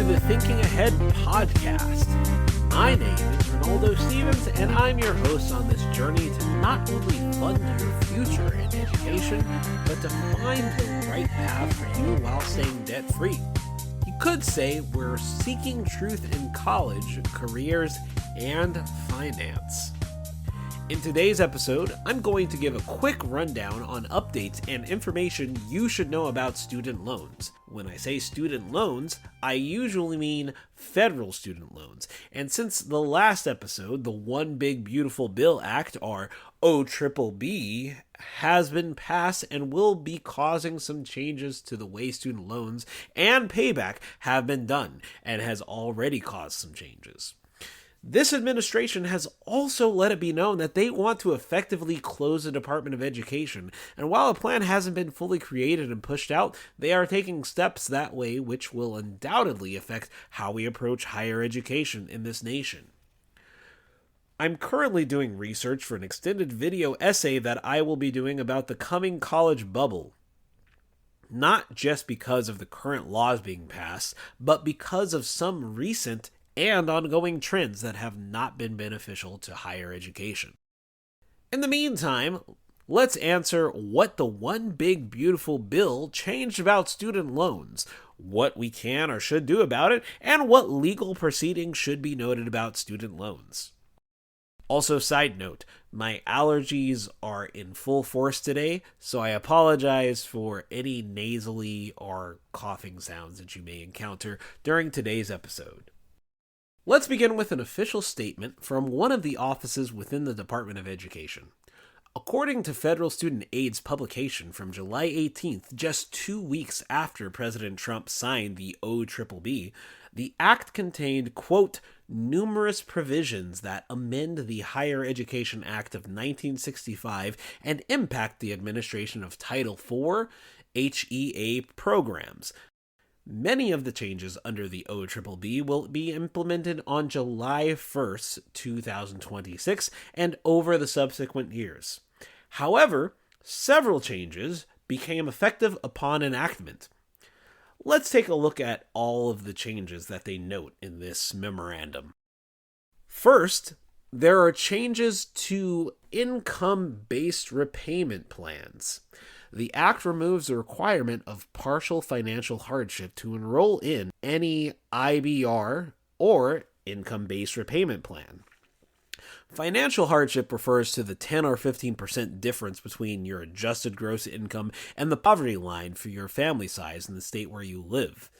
to the Thinking Ahead podcast. My name is Ronaldo Stevens, and I'm your host on this journey to not only fund your future in education, but to find the right path for you while staying debt-free. You could say we're seeking truth in college, careers, and finance. In today's episode, I'm going to give a quick rundown on updates and information you should know about student loans. When I say student loans, I usually mean federal student loans. And since the last episode, the One Big Beautiful Bill Act, or OBBB, has been passed and will be causing some changes to the way student loans and payback have been done, and has already caused some changes. This administration has also let it be known that they want to effectively close the Department of Education, and while a plan hasn't been fully created and pushed out, they are taking steps that way which will undoubtedly affect how we approach higher education in this nation. I'm currently doing research for an extended video essay that I will be doing about the coming college bubble. Not just because of the current laws being passed, but because of some recent and ongoing trends that have not been beneficial to higher education. In the meantime, let's answer what the One Big Beautiful Bill changed about student loans, what we can or should do about it, and what legal proceedings should be noted about student loans. Also, side note, my allergies are in full force today, so I apologize for any nasally or coughing sounds that you may encounter during today's episode. Let's begin with an official statement from one of the offices within the Department of Education. According to Federal Student Aid's publication from July 18th, just 2 weeks after President Trump signed the OBBB, the act contained, quote, numerous provisions that amend the Higher Education Act of 1965 and impact the administration of Title IV HEA programs. Many of the changes under the OBBB will be implemented on July 1st, 2026, and over the subsequent years. However, several changes became effective upon enactment. Let's take a look at all of the changes that they note in this memorandum. First, there are changes to income-based repayment plans. The Act removes the requirement of partial financial hardship to enroll in any IBR or income-based repayment plan. Financial hardship refers to the 10 or 15% difference between your adjusted gross income and the poverty line for your family size in the state where you live.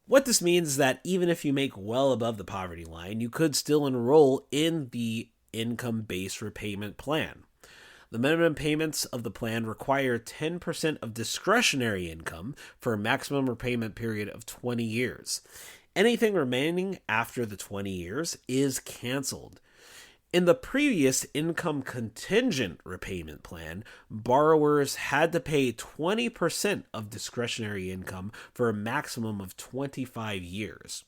What this means is that even if you make well above the poverty line, you could still enroll in the income-based repayment plan. The minimum payments of the plan require 10% of discretionary income for a maximum repayment period of 20 years. Anything remaining after the 20 years is canceled. In the previous income contingent repayment plan, borrowers had to pay 20% of discretionary income for a maximum of 25 years.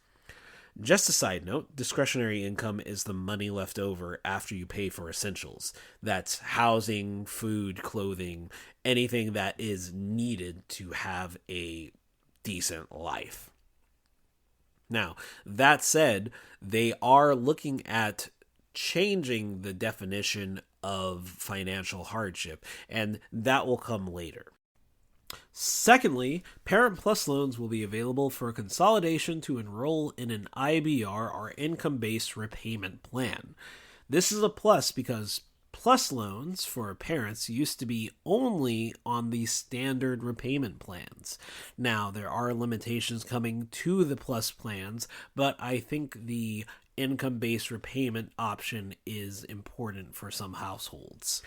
Just a side note, discretionary income is the money left over after you pay for essentials. That's housing, food, clothing, anything that is needed to have a decent life. Now, that said, they are looking at changing the definition of financial hardship, and that will come later. Secondly, Parent Plus loans will be available for consolidation to enroll in an IBR or income-based repayment plan. This is a plus because Plus loans for parents used to be only on the standard repayment plans. Now, there are limitations coming to the Plus plans, but I think the income-based repayment option is important for some households.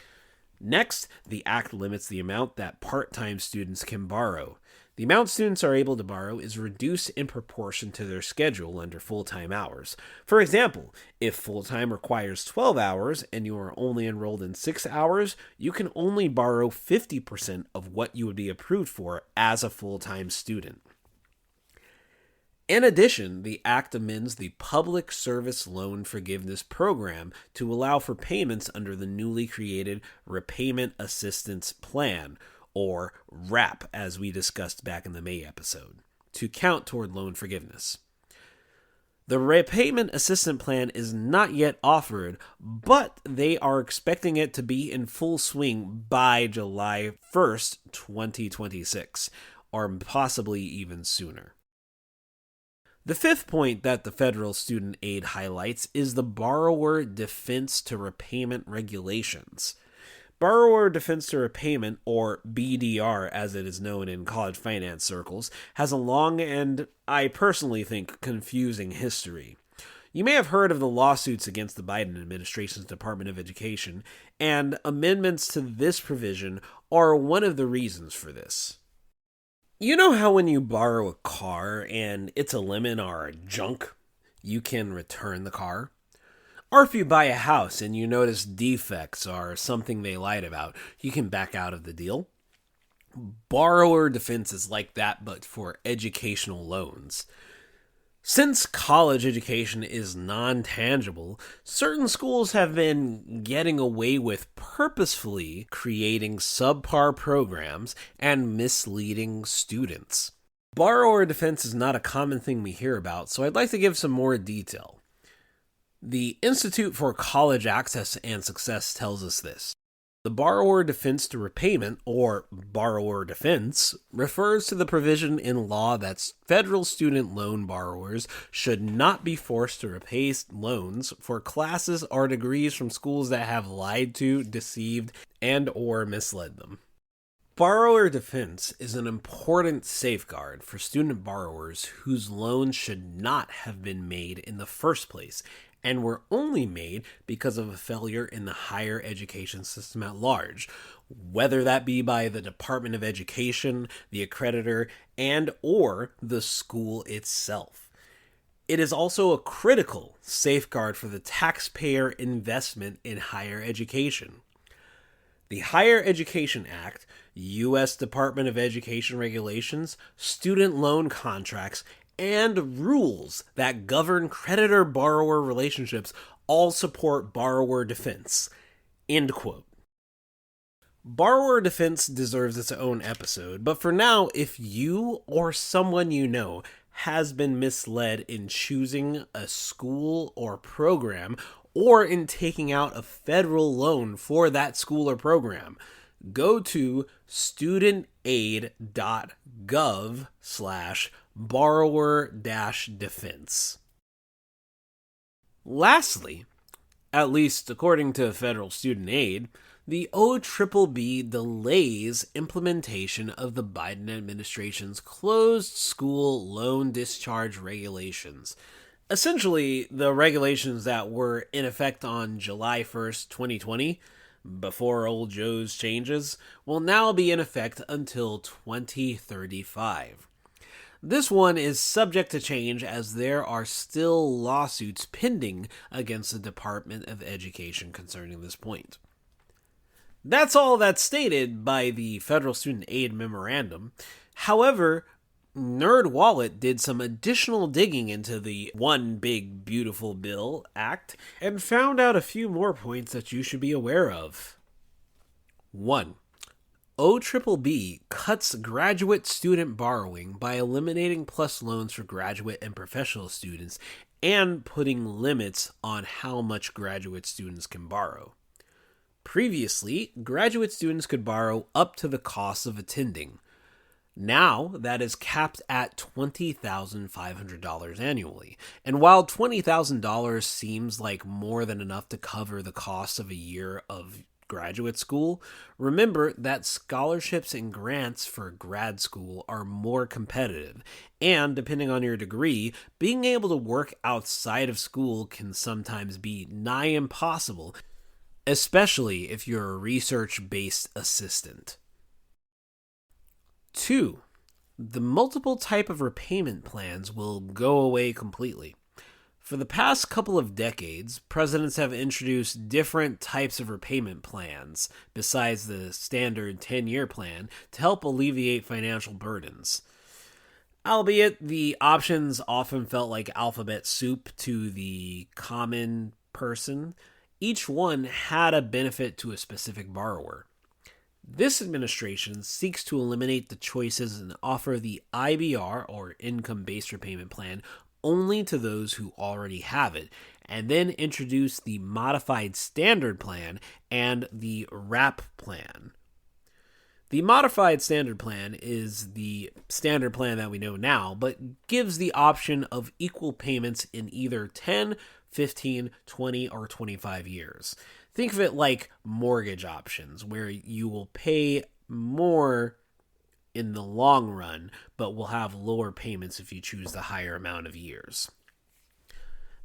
Next, the Act limits the amount that part-time students can borrow. The amount students are able to borrow is reduced in proportion to their schedule under full-time hours. For example, if full-time requires 12 hours and you are only enrolled in 6 hours, you can only borrow 50% of what you would be approved for as a full-time student. In addition, the Act amends the Public Service Loan Forgiveness Program to allow for payments under the newly created Repayment Assistance Plan, or RAP, as we discussed back in the May episode, to count toward loan forgiveness. The repayment assistance plan is not yet offered, but they are expecting it to be in full swing by July 1st, 2026, or possibly even sooner. The fifth point that the federal student aid highlights is the Borrower Defense to Repayment regulations. Borrower Defense to Repayment, or BDR as it is known in college finance circles, has a long and, I personally think, confusing history. You may have heard of the lawsuits against the Biden administration's Department of Education, and amendments to this provision are one of the reasons for this. You know how when you borrow a car and it's a lemon or junk, you can return the car? Or if you buy a house and you notice defects or something they lied about, you can back out of the deal. Borrower defense is like that, but for educational loans. Since college education is non-tangible, certain schools have been getting away with purposefully creating subpar programs and misleading students. Borrower defense is not a common thing we hear about, so I'd like to give some more detail. The Institute for College Access and Success tells us this. The Borrower Defense to Repayment, or Borrower Defense, refers to the provision in law that federal student loan borrowers should not be forced to repay loans for classes or degrees from schools that have lied to, deceived, and or misled them. Borrower defense is an important safeguard for student borrowers whose loans should not have been made in the first place and were only made because of a failure in the higher education system at large, whether that be by the Department of Education, the accreditor, and or the school itself. It is also a critical safeguard for the taxpayer investment in higher education. The Higher Education Act, U.S. Department of Education regulations, student loan contracts, and rules that govern creditor-borrower relationships all support borrower defense. End quote. Borrower defense deserves its own episode, but for now, if you or someone you know has been misled in choosing a school or program, or in taking out a federal loan for that school or program, go to studentaid.gov/borrower-defense. Lastly, at least according to federal student aid, the OBBB delays implementation of the Biden administration's closed school loan discharge regulations. Essentially, the regulations that were in effect on July 1st, 2020, before old Joe's changes, will now be in effect until 2035. This one is subject to change as there are still lawsuits pending against the Department of Education concerning this point. That's all that's stated by the Federal Student Aid Memorandum. However, NerdWallet did some additional digging into the One Big Beautiful Bill Act and found out a few more points that you should be aware of. 1. OBBB cuts graduate student borrowing by eliminating PLUS loans for graduate and professional students and putting limits on how much graduate students can borrow. Previously, graduate students could borrow up to the cost of attending. Now, that is capped at $20,500 annually. And while $20,000 seems like more than enough to cover the cost of a year of graduate school, remember that scholarships and grants for grad school are more competitive. And depending on your degree, being able to work outside of school can sometimes be nigh impossible, especially if you're a research-based assistant. 2. The multiple type of repayment plans will go away completely. For the past couple of decades, presidents have introduced different types of repayment plans, besides the standard 10-year plan, to help alleviate financial burdens. Albeit, the options often felt like alphabet soup to the common person, each one had a benefit to a specific borrower. This administration seeks to eliminate the choices and offer the IBR, or Income-Based Repayment Plan, only to those who already have it, and then introduce the Modified Standard Plan and the WRAP plan. The Modified Standard Plan is the standard plan that we know now, but gives the option of equal payments in either 10, 15, 20, or 25 years. Think of it like mortgage options, where you will pay more in the long run, but will have lower payments if you choose the higher amount of years.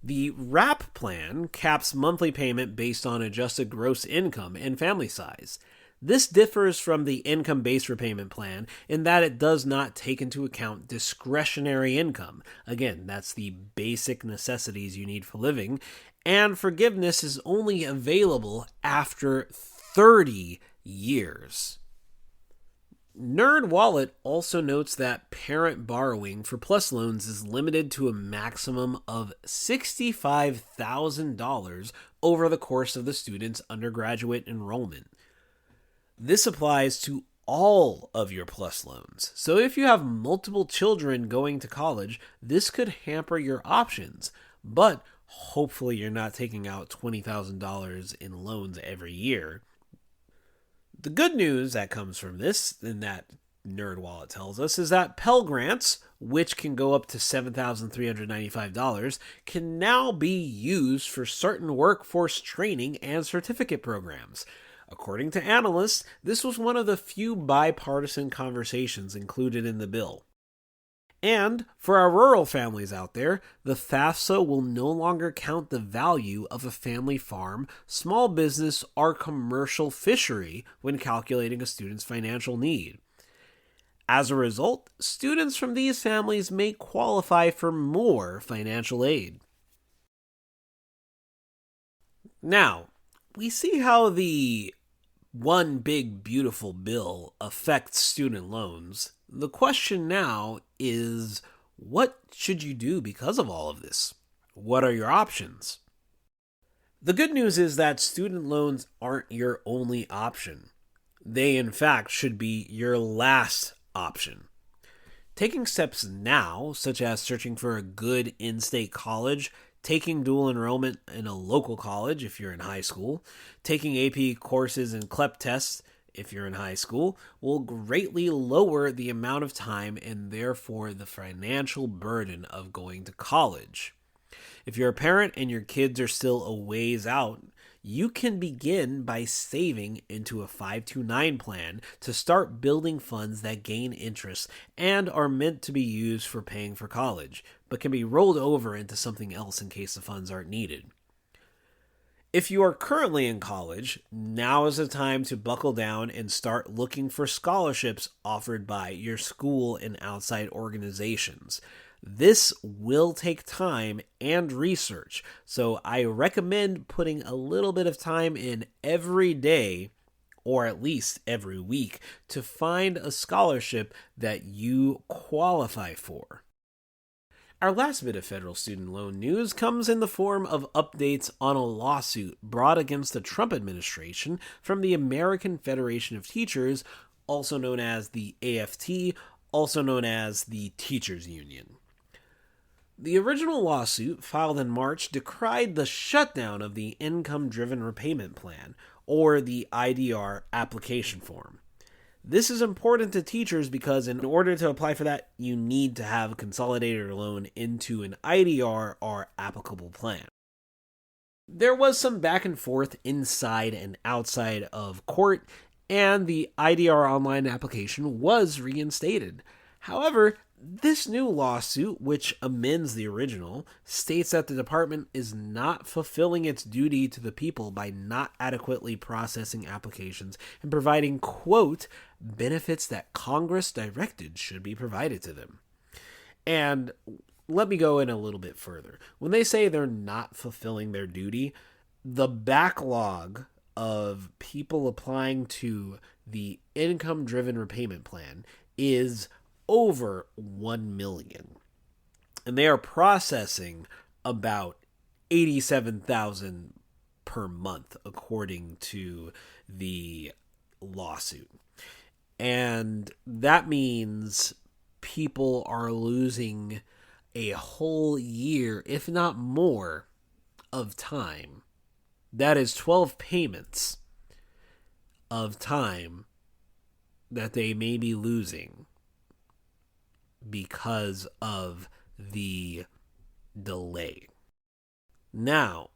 The WRAP plan caps monthly payment based on adjusted gross income and family size. This differs from the income-based repayment plan in that it does not take into account discretionary income. Again, that's the basic necessities you need for living, and forgiveness is only available after 30 years. NerdWallet also notes that parent borrowing for PLUS loans is limited to a maximum of $65,000 over the course of the student's undergraduate enrollment. This applies to all of your PLUS loans. So if you have multiple children going to college, this could hamper your options. But hopefully you're not taking out $20,000 in loans every year. The good news that comes from this, and that NerdWallet tells us, is that Pell Grants, which can go up to $7,395, can now be used for certain workforce training and certificate programs. According to analysts, this was one of the few bipartisan conversations included in the bill. And for our rural families out there, the FAFSA will no longer count the value of a family farm, small business, or commercial fishery when calculating a student's financial need. As a result, students from these families may qualify for more financial aid. Now, we see how the one big beautiful bill affects student loans. The question now is, what should you do because of all of this? What are your options? The good news is that student loans aren't your only option. They, in fact, should be your last option. Taking steps now, such as searching for a good in-state college, taking dual enrollment in a local college if you're in high school, taking AP courses and CLEP tests if you're in high school, will greatly lower the amount of time and therefore the financial burden of going to college. If you're a parent and your kids are still a ways out, you can begin by saving into a 529 plan to start building funds that gain interest and are meant to be used for paying for college, but can be rolled over into something else in case the funds aren't needed. If you are currently in college, now is the time to buckle down and start looking for scholarships offered by your school and outside organizations. This will take time and research, so I recommend putting a little bit of time in every day, or at least every week, to find a scholarship that you qualify for. Our last bit of federal student loan news comes in the form of updates on a lawsuit brought against the Trump administration from the American Federation of Teachers, also known as the AFT, also known as the Teachers Union. The original lawsuit, filed in March, decried the shutdown of the Income-Driven Repayment Plan, or the IDR application form. This is important to teachers because in order to apply for that, you need to have consolidated your loan into an IDR or applicable plan. There was some back and forth inside and outside of court, and the IDR online application was reinstated. However, this new lawsuit, which amends the original, states that the department is not fulfilling its duty to the people by not adequately processing applications and providing, quote, benefits that Congress directed should be provided to them. And let me go in a little bit further. When they say they're not fulfilling their duty, the backlog of people applying to the income-driven repayment plan is over 1 million. And they are processing about 87,000 per month, according to the lawsuit. And that means people are losing a whole year, if not more, of time. That is 12 payments of time that they may be losing because of the delay. Now,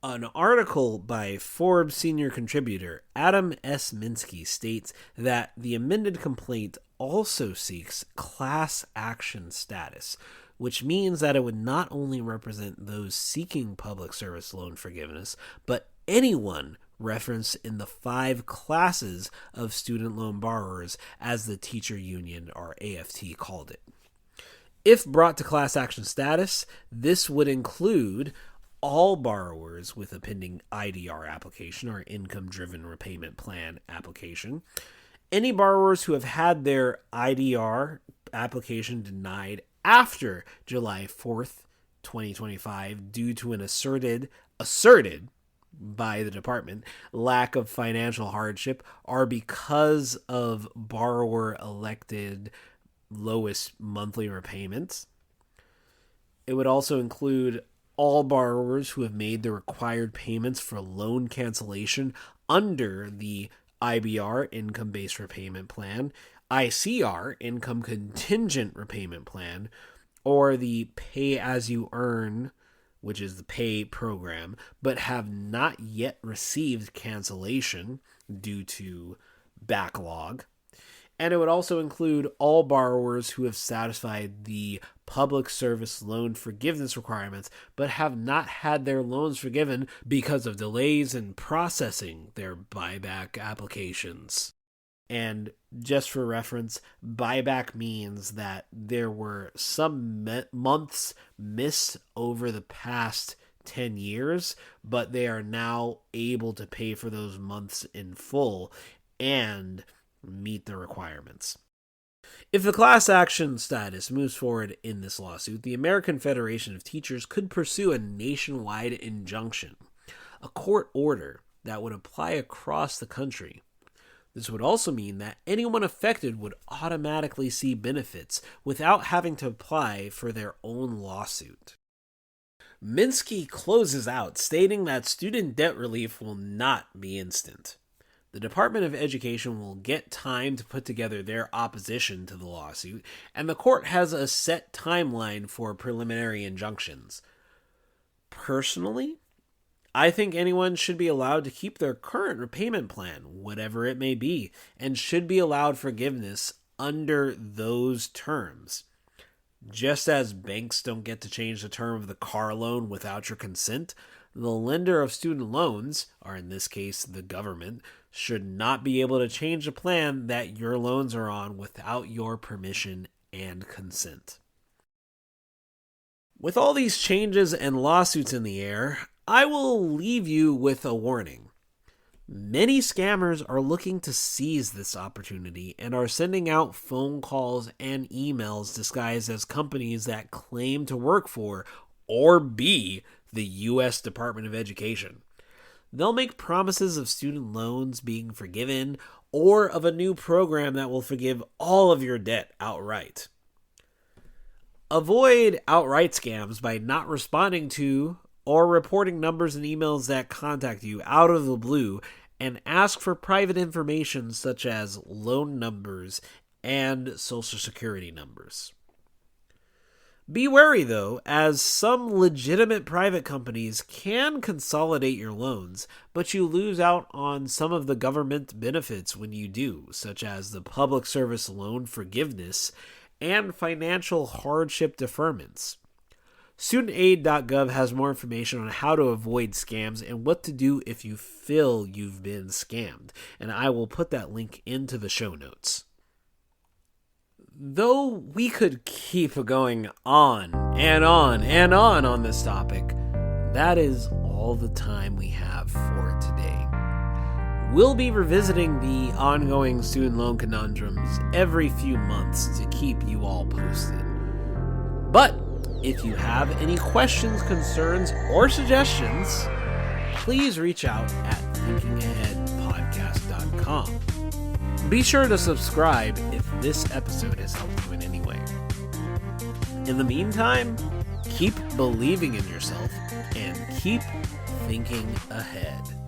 an article by Forbes senior contributor Adam S. Minsky states that the amended complaint also seeks class action status, which means that it would not only represent those seeking public service loan forgiveness, but anyone referenced in the 5 classes of student loan borrowers, as the teacher union, or AFT, called it. If brought to class action status, this would include all borrowers with a pending IDR application, or income-driven repayment plan application, any borrowers who have had their IDR application denied after July 4th, 2025 due to an asserted by the department lack of financial hardship, or because of borrower elected lowest monthly repayments. It would also include all borrowers who have made the required payments for loan cancellation under the IBR, Income-Based Repayment Plan, ICR, Income Contingent Repayment Plan, or the Pay-As-You-Earn, which is the PAY program, but have not yet received cancellation due to backlog. And it would also include all borrowers who have satisfied the public service loan forgiveness requirements, but have not had their loans forgiven because of delays in processing their buyback applications. And just for reference, buyback means that there were some months missed over the past 10 years, but they are now able to pay for those months in full and meet the requirements. If the class action status moves forward in this lawsuit, the American Federation of Teachers could pursue a nationwide injunction, a court order that would apply across the country. This would also mean that anyone affected would automatically see benefits without having to apply for their own lawsuit. Minsky closes out, stating that student debt relief will not be instant. The Department of Education will get time to put together their opposition to the lawsuit, and the court has a set timeline for preliminary injunctions. Personally, I think anyone should be allowed to keep their current repayment plan, whatever it may be, and should be allowed forgiveness under those terms. Just as banks don't get to change the term of the car loan without your consent, the lender of student loans, or in this case the government, should not be able to change the plan that your loans are on without your permission and consent. With all these changes and lawsuits in the air, I will leave you with a warning. Many scammers are looking to seize this opportunity and are sending out phone calls and emails disguised as companies that claim to work for or be the U.S. Department of Education. They'll make promises of student loans being forgiven or of a new program that will forgive all of your debt outright. Avoid outright scams by not responding to or reporting numbers and emails that contact you out of the blue, and ask for private information such as loan numbers and social security numbers. Be wary, though, as some legitimate private companies can consolidate your loans, but you lose out on some of the government benefits when you do, such as the public service loan forgiveness and financial hardship deferments. StudentAid.gov has more information on how to avoid scams and what to do if you feel you've been scammed, and I will put that link into the show notes. Though we could keep going on and on and on this topic, that is all the time we have for today. We'll be revisiting the ongoing student loan conundrums every few months to keep you all posted. But if you have any questions, concerns, or suggestions, please reach out at thinkingaheadpodcast.com. Be sure to subscribe if this episode has helped you in any way. In the meantime, keep believing in yourself and keep thinking ahead.